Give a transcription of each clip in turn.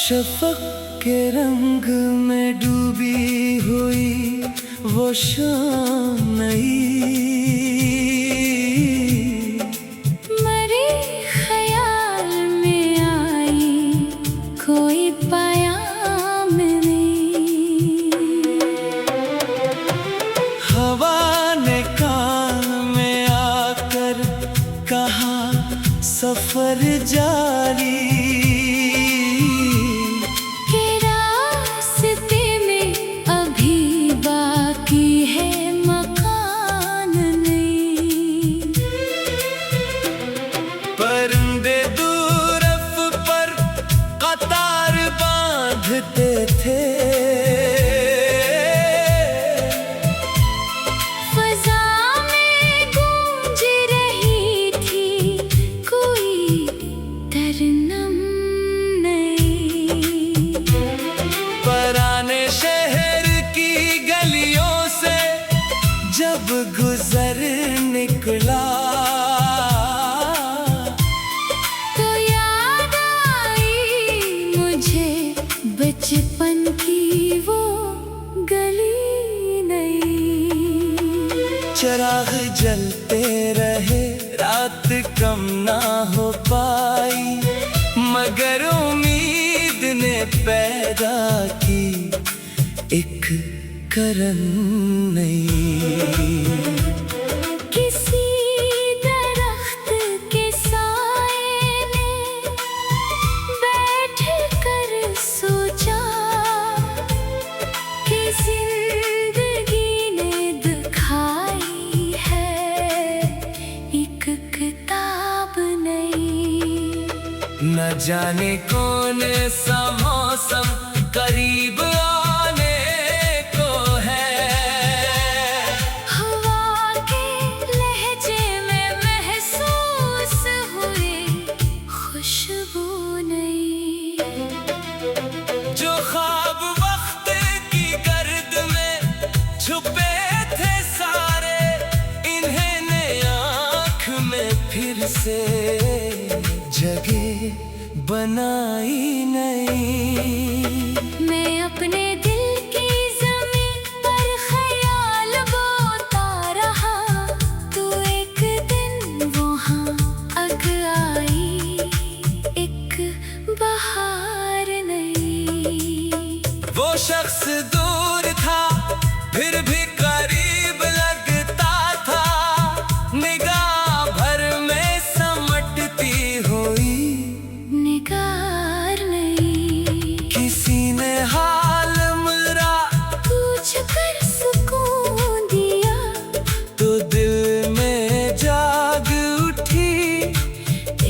शफक के रंग में डूबी हुई वो शाम नई, मरे ख्याल में आई कोई पयाम नहीं। हवा ने कान में आकर कहा सफर जारी, परिंदे दूरफ पर कतार बांधते थे, फजा में गूंज रही थी कोई तरनम नहीं। पुराने शहर की गलियों से जब गुजर निकला बचपन की वो गली नहीं। चिराग जलते रहे रात कम ना हो पाई, मगर उम्मीद ने पैदा की एक करन नहीं। न जाने कौन सा मौसम करीब आने को है, हवा के लहजे में महसूस हुई खुशबू नहीं। जो ख्वाब वक्त की गर्द में छुपे थे सारे, इन्हें ने आँख में फिर से जगह बनाई नहीं। मैं अपने दिल की ज़मीन पर ख्याल बोता रहा, तू एक दिन वहाँ अग आई एक बहार नहीं। वो शख्स दूर था फिर भी करीब लगता था, निगाह भर में समटती हुई निगार नहीं। किसी ने हाल मेरा पूछ कर सुकून दिया तो दिल में जाग उठी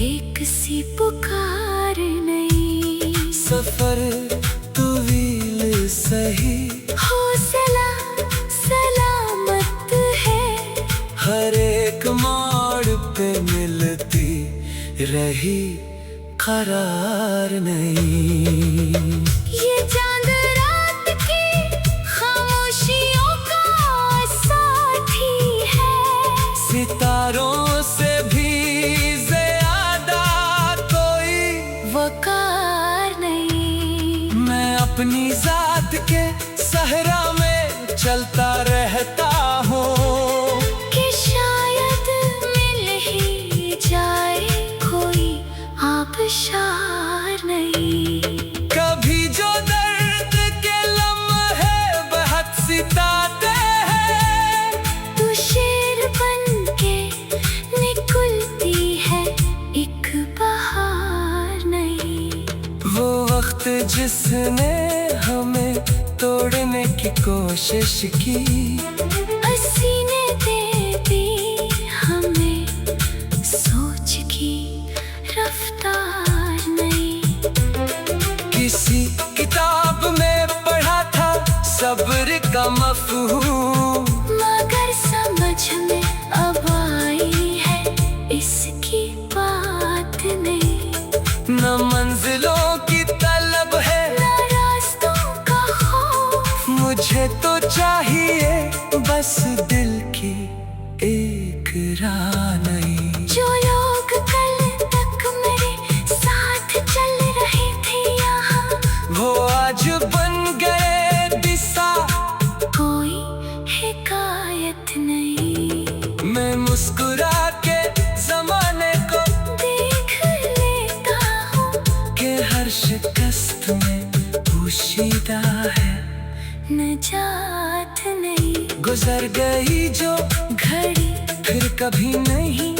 एक सी पुकार नहीं। सफर तवील सही, हौसला सलामत है, हर एक मोड़ पे मिलती रही करार नहीं। ये चांद रात की खामोशियों का साथी है, सितारों से भी ज्यादा कोई वकार नहीं। मैं अपनी जात के सहरा में चलता रहता हूँ कि शायद मिल ही जाए कोई आबशार नहीं। कभी जो दर्द के लम्हे बहुत सिताते हैं, तू शेर बन के निकलती है एक बहार नहीं। वो वक्त जिसने हमें तोड़ने की कोशिश की, हसीने दे दी हमें सोच की रफ्तार नहीं। किसी किताब में पढ़ा था सब्र का मफ़हूम, मगर समझ में अब आई है इसकी बात नहीं। न मंजिलों की तलब है न रास्तों का खौफ, मुझे तो चाहिए मुस्कुरा के जमाने को देख लेता हूँ कि हर शिकस्त में पोशीदा है निजात नहीं। गुजर गई जो घड़ी फिर कभी नहीं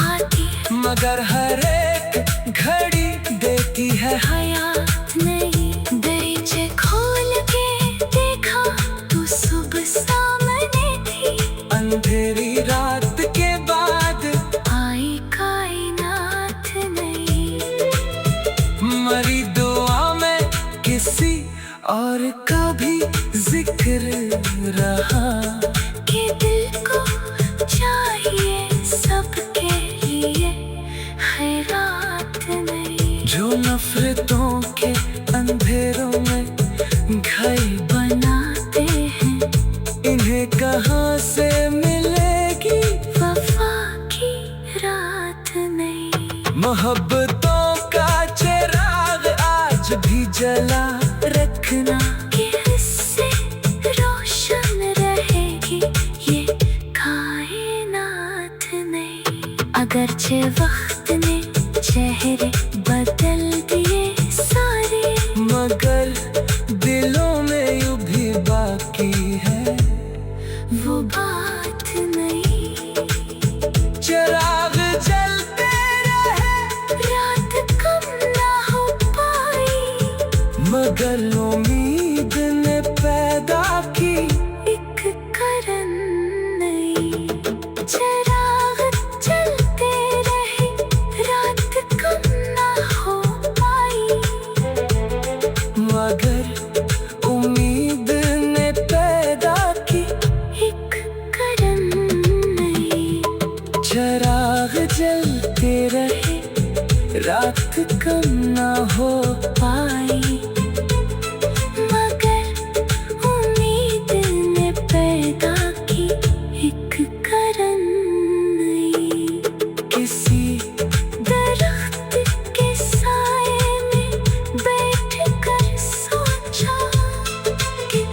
आती मगर हर एक घड़ी देती है हयात नहीं। दरीचे खोल के देखा तू सुबह सामने थी, अंधेरी रात के बाद आई कायनात नहीं। मरी दुआ में किसी और का भी जिक्र रहा कि दिल को चाहिए सबके लिए खैरात नहीं। जो नफरतों के अंधेरों में घर बनाते हैं इन्हें कहाँ से मिलेगी वफा की रात नहीं। मोहब्बतों का चिराग आज भी जला रखना कि इससे रोशन रहेगी ये कायनात नहीं। अगरचे वक्त ने चेहरे बदल दिए सारे, मगर दिलों में यूं भी बाकी है वो बात नहीं। चिराग जलते रहे रात कम ना हो पाई मगर उम्मीद ने पैदा की एक करन नहीं। चिराग जलते रहे रात कम ना हो पाई मगर उम्मीद ने पैदा की एक करन नहीं। चिराग जलते रहे रात कम ना हो पाई मगर उम्मीद ने पैदा की एक करन नहीं। किसी दरख्त के साए में बैठ कर सोचा कि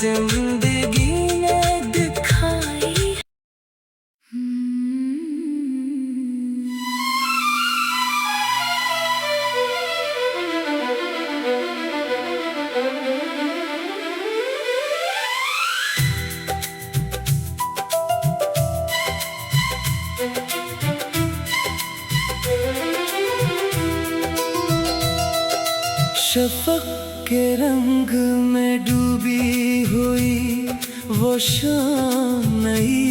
जिंदगी ने दिखाई। शफक के रंग में डूबी हुई वो शाम नहीं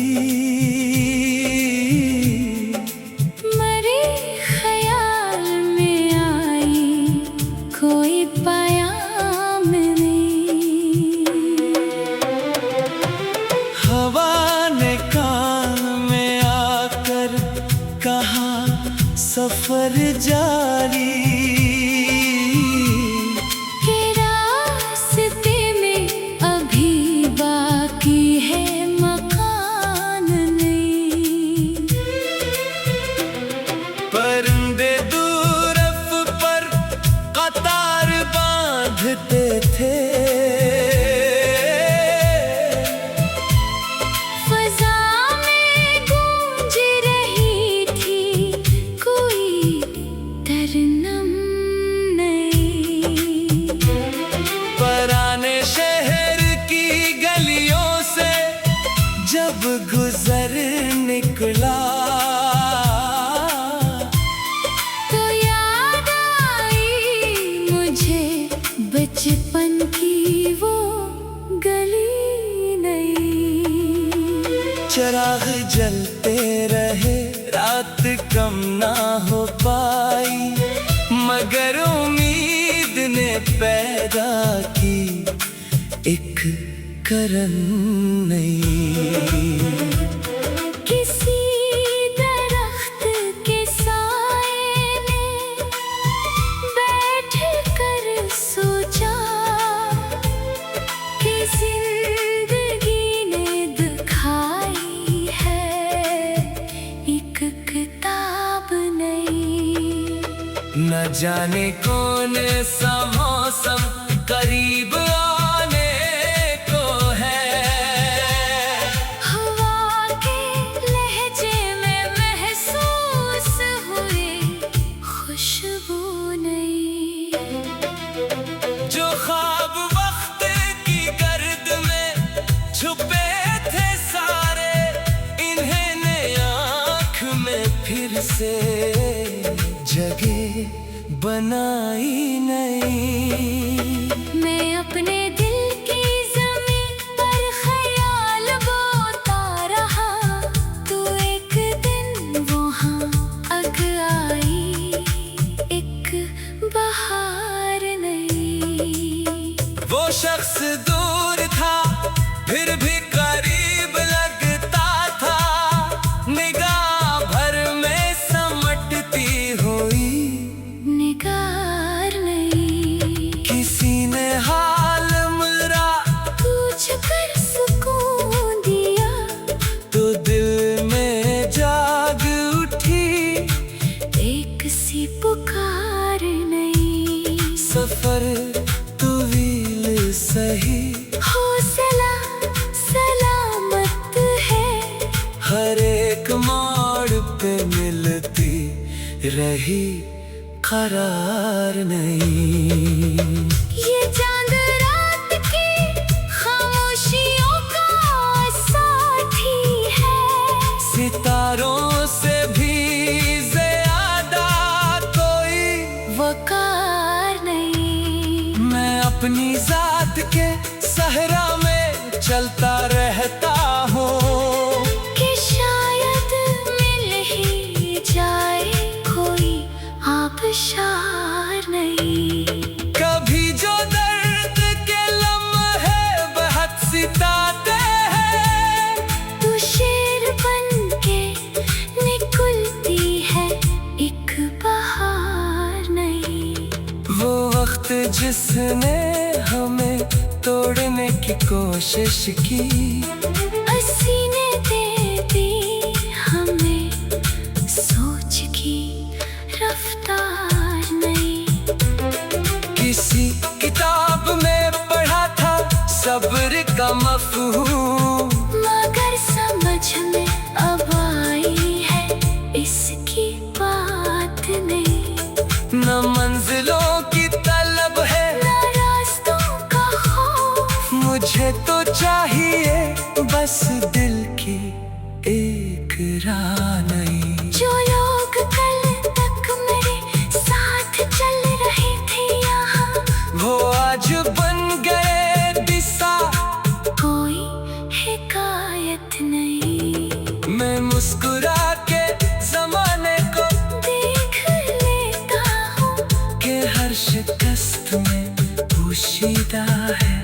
मरे ख्याल में आई कोई पयाम नहीं। हवा ने कान में आकर कहा सफर जारी के रास्ते में अभी बाकी है मकान नहीं। परिंदे दूरफ पर कतार बांधते थे फजा में गूंज रही थी कोई तरनम नहीं। पराने शहर की गलियों से जब गुजर निकला तो याद आई मुझे बचपन की वो गली नहीं। चिराग जलते रहे रात कम ना हो पाई मगर उम्मीद ने पैदा की एक करन नहीं। किसी दरख्त के साए में बैठ कर सोचा कि जिंदगी ने दिखाई है एक किताब नहीं। न जाने कौन सा मौसम करीब आने को है हवा के लहजे फिर से जगह बनाई नहीं। मैं अपने दिल की ज़मीन पर ख्याल बोता रहा, तू एक दिन वहाँ अग आई, एक बहार नहीं। वो शख्स दूर था फिर भी करीब लगता था, निगाह भर में समटती हुई निगार नहीं। किसी ने हाल मेरा पूछ कर सुकून दिया, तो दिल में जाग उठी एक सी पुकार नहीं। सफर तवील सही, हौसला सलामत है, हर एक मोड़ पे मिलती रही करार नहीं। ये चांद रात की खामोशियों का साथी है, सितारों से भी ज्यादा कोई वकार नहीं। मैं अपनी जात के सहरा में चलता रहता हूँ कि शायद मिल ही जाए कोई आबशार नहीं। कभी जो दर्द के लम्हे बहुत सिताते हैं, तू शेर बन के निकलती है एक बहार नहीं। वो वक्त जिसने हमें तोड़ने की कोशिश की, हसीने दे दी हमें सोच की रफ्तार नहीं। किसी किताब में पढ़ा था सब्र का मफ़हूम, मगर समझ में अब आई है इसकी बात नहीं। न मंजिलों की तलब है ना रास्तों का खौफ, मुझे तो चाहिए बस दिल की एक राह नहीं। जो लोग कल तक मेरे साथ चल रहे थे यहाँ, वो आज बन गए दिशा, कोई हिकायत नहीं। मैं मुस्कुरा के जमाने को देख लेता हूँ के हर शिकस्त में पोशीदा है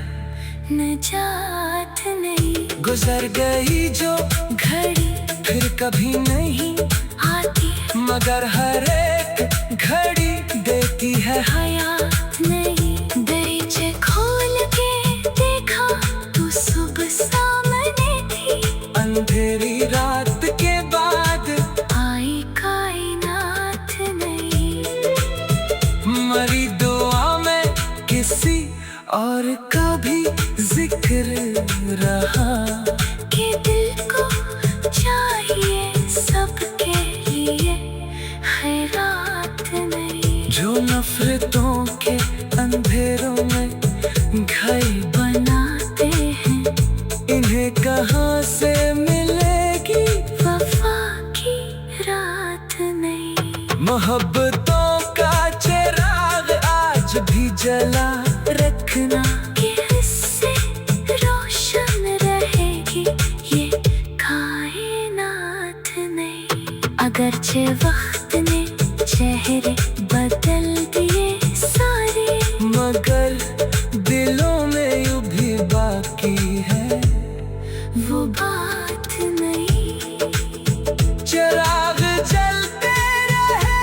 निजात नहीं। गुजर गई जो घड़ी फिर कभी नहीं आती मगर हर एक घड़ी देती है हयात नहीं। दरीचे खोल के देखा तू सुबह सामने थी, अंधेरी रात के बाद आई कायनात नहीं। मरी दुआ में किसी और का भी जिक्र रहा, कि दिल को चाहिए सबके लिए खैरात नहीं। जो नफरतों के अंधेरों में घाई बनाते हैं इन्हें कहाँ से मिलेगी वफा की रात नहीं। मोहब्बतों का चिराग आज भी जला रखना, कि इससे रोशन रहेगी ये कायनात नहीं। अगरचे वक्त ने चेहरे बदल दिए सारे, मगर दिलों में यूं भी बाकी है वो बात नहीं। चिराग जलते रहे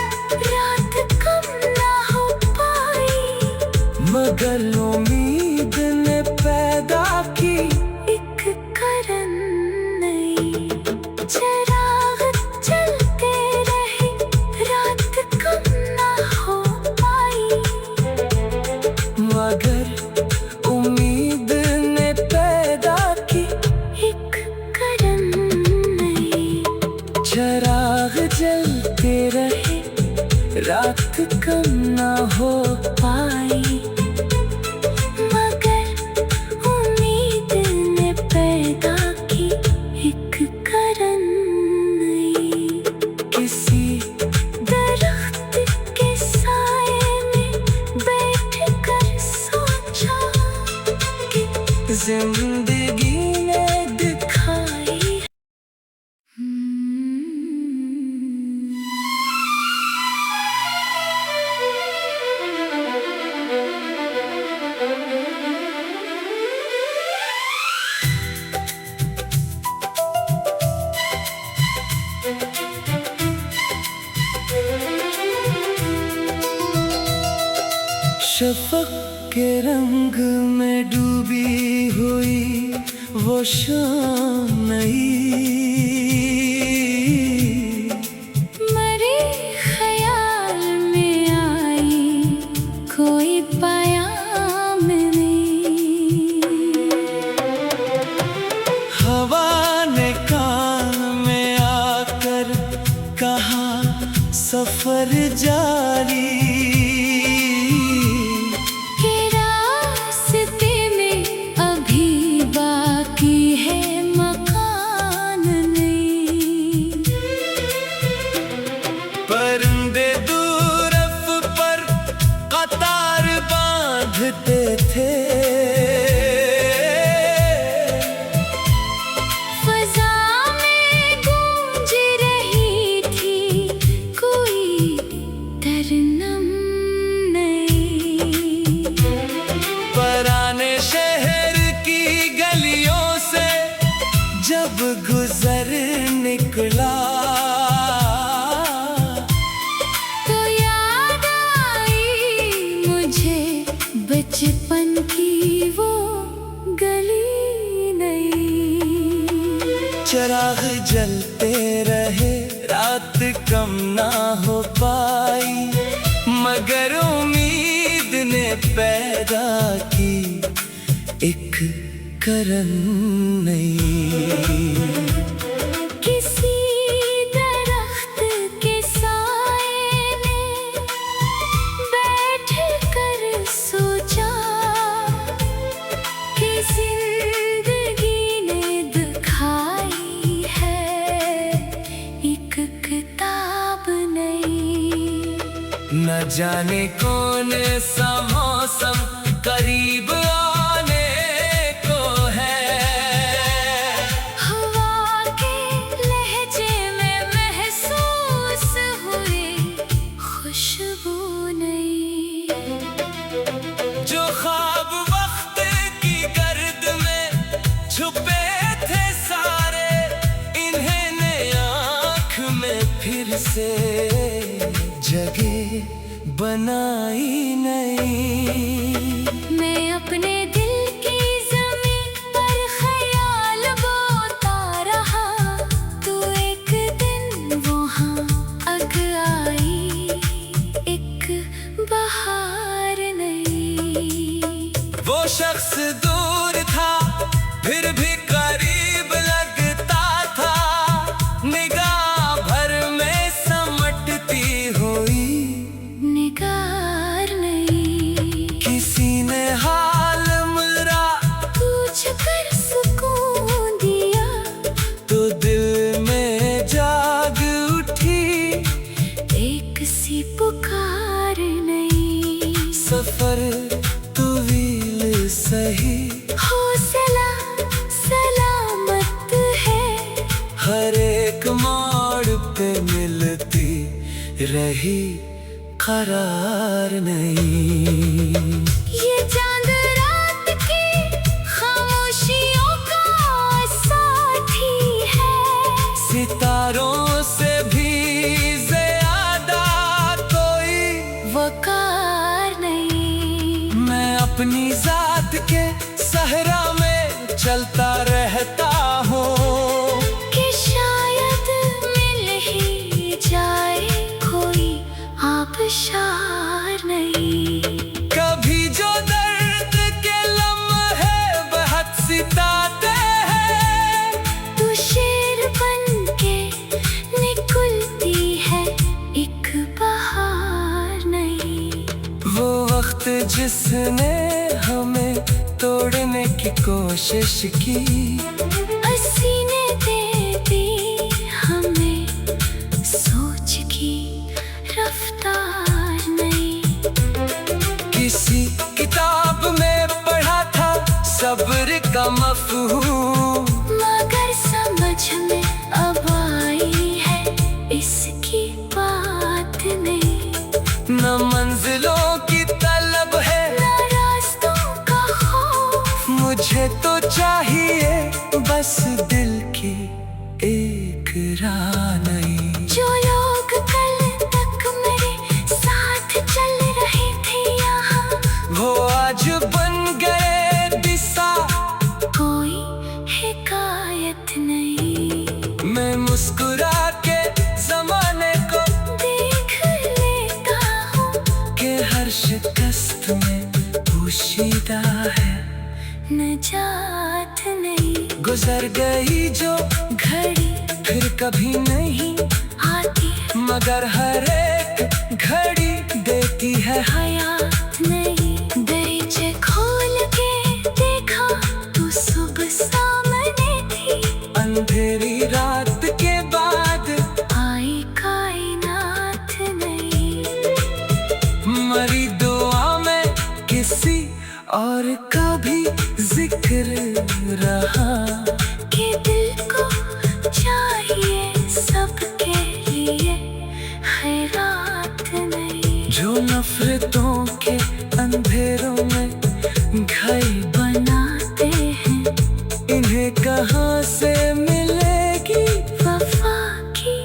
रात कम ना हो पाई, मगर उम्मीद ने पैदा की एक करन नहीं। चिराग जलते रहे रात कम ना हो पाई, मगर उम्मीद ने पैदा की एक करन नहीं। चिराग जलते रहे रात कम ना हो पाई, मगर उम्मीद ने पैदा की एक करन नहीं। किसी शफक के रंग में डूबी हुई वो शाम नहीं, मरे ख्याल में आई कोई पयाम नहीं। हवा ने कान में आकर कहा सफर जारी, के रास्ते में अभी बाकी है मकान नहीं। परिंदे दूर पर कतार बांधते थे, फजा में गूंज रही थी कोई तरनम नहीं। पुराने शहर की गलियों से जब गुजर निकला, तो याद आई मुझे बचपन की वो गली नहीं। चिराग जलते रहे रात कम ना हो पाई, मगर उम्मीद ने पैदा की एक करन नहीं। किसी दरख्त के साए में बैठ कर सोचा कि जिंदगी ने दिखाई है एक किताब नहीं। न जाने कौन सा मौसम करीब आने को है, हवा के लहजे में महसूस हुई खुशबू नहीं। जो ख्वाब वक्त की गर्द में छुपे थे सारे, इन्हें ने आँख में फिर से जगह बनाई नहीं। मैं अपने दिल की ज़मीन पर ख्याल बोता रहा, तो एक दिन वहाँ अग आई एक बहार नहीं। वो शख्स दूर था फिर भी करीब लगता था, निगाह भर में समटती हुई निगार नहीं। किसी ने हाल मेरा पूछ कर सुकून दिया, तो दिल में जाग उठी एक सी पुकार नहीं। सफर तवील सही, हौसला सलामत है, हर एक मोड़ पे मिलती रही करार नहीं। ये चांद रात की खामोशियों का साथी है, सितारों से भी ज्यादा कोई वकार नहीं। मैं अपनी जात के सहरा में चलता रहता हूँ, कि शायद मिल ही जाए कोई आबशार नहीं। कभी जो दर्द के लम्हे बहुत सिताते हैं, तू शेर बन के निकलती है एक बहार नहीं। वो वक्त जिसने हमें तोड़ने की कोशिश की, हसीने दे दी हमें सोच की रफ्तार नहीं। किसी किताब में पढ़ा था सब्र का मफहूम, मगर समझ में अब आई है इसकी बात नहीं। न मंजिलों की तलब है न रास्तों का खौफ, मुझे तो चाहिए बस दिल की एक राह नहीं। जो लोग कल तक मेरे साथ चल रहे थे यहाँ मुस्कुरा के जमाने को देख लेता हूँ कि हर शिकस्त में पोशीदा है निजात नहीं। गुजर गई जो घड़ी फिर कभी नहीं आती मगर हर एक घड़ी देती है हयात नहीं। दरीचे खोल के देखा तू सुबह सामने थी, अंधेरी रात के बाद आई कायनात नहीं। मरी दुआ में किसी और का भी जिक्र रहा कि दिल को चाहिए सबके लिए खैरात नहीं। जो नफरतों के अंधेरों में घर बनाते हैं इन्हें कहाँ से मिलेगी वफा की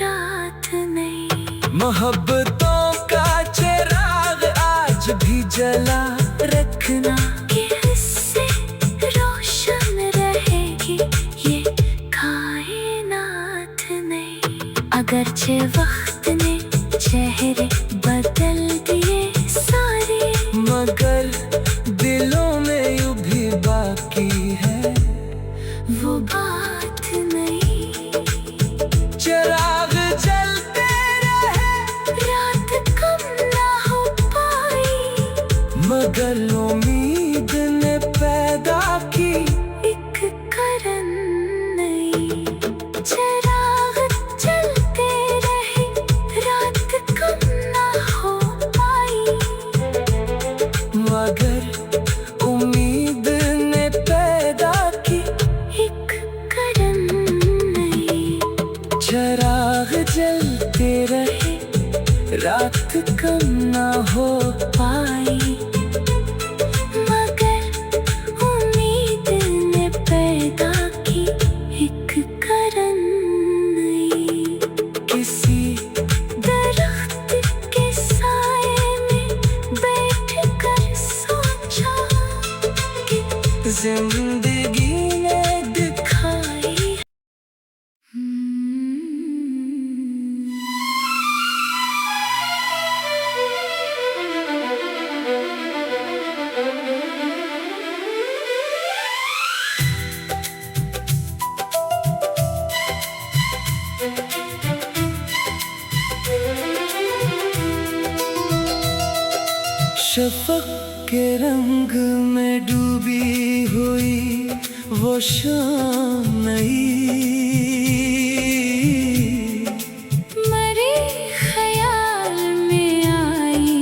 रात नहीं। मोहब्बतों का चिराग आज भी जला रखना कि इससे रोशन रहेगी ये कायनात नहीं। अगरचे वक्त ने चेहरे बदल दिए सारे, मगर दिलों में यूं भी बाकी है वो बात नहीं। चिराग जलते रहे रात कम ना हो पाई मगर उम्मीद ने पैदा की एक करन नहीं। चिराग जलते रहे रात कम ना हो पाई मगर उम्मीद ने पैदा की एक करन नहीं। चिराग जलते रहे रात कम ना हो पाई मगर उम्मीद ने पैदा की एक करन नहीं। किसी दरख्त के साए में बैठ कर सोचा कि जिंदगी ने दिखाई। शफक के रंग में डूबी हुई वो शाम नई मरे ख्याल में आई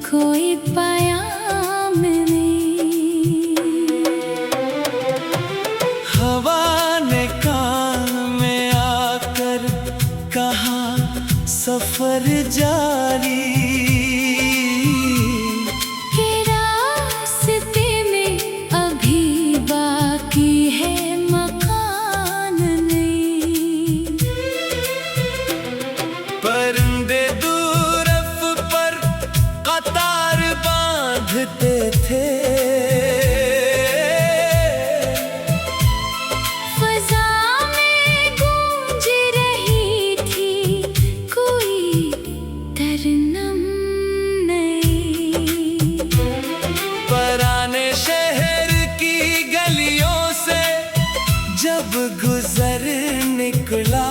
कोई पयाम नहीं। हवा ने कान में आकर कहा सफर जारी के रास्ते में अभी बाकी है मकान नहीं। परिंदे दूरफ पर कतार बांधते थे फजा में गूंज रही थी कोई तरनम नहीं। पुराने शहर की गलियों से जब गुजर निकला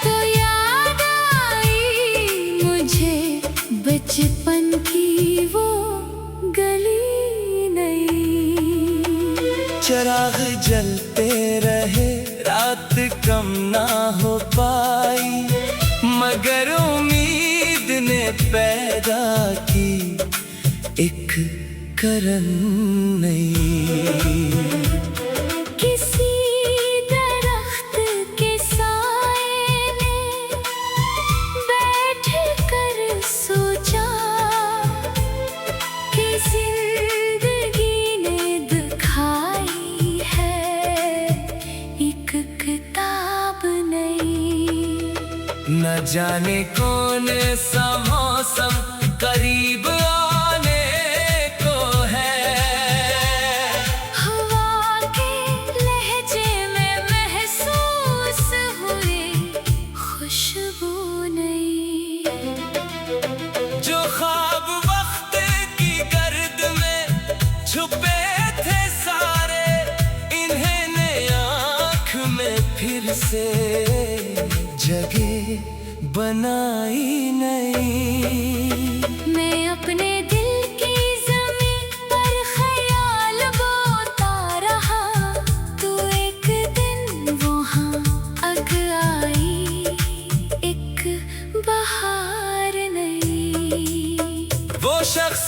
तो याद आई मुझे बचपन की वो गली नहीं। चिराग जलते रहे रात कम ना हो पाई मगर उम्मीद ने पैदा की एक करन नहीं। किसी दरख्त के साए में बैठ कर सोचा कि जिंदगी ने दिखाई है एक किताब नहीं। न जाने कौन सा मौसम करीब आने को है हवा के लहजे में आँख में फिर से जगह बनाई नहीं। मैं अपने दिल की ज़मीन पर ख्याल बोता रहा, तू एक दिन वहाँ अग आई, एक बहार नहीं। वो शख्स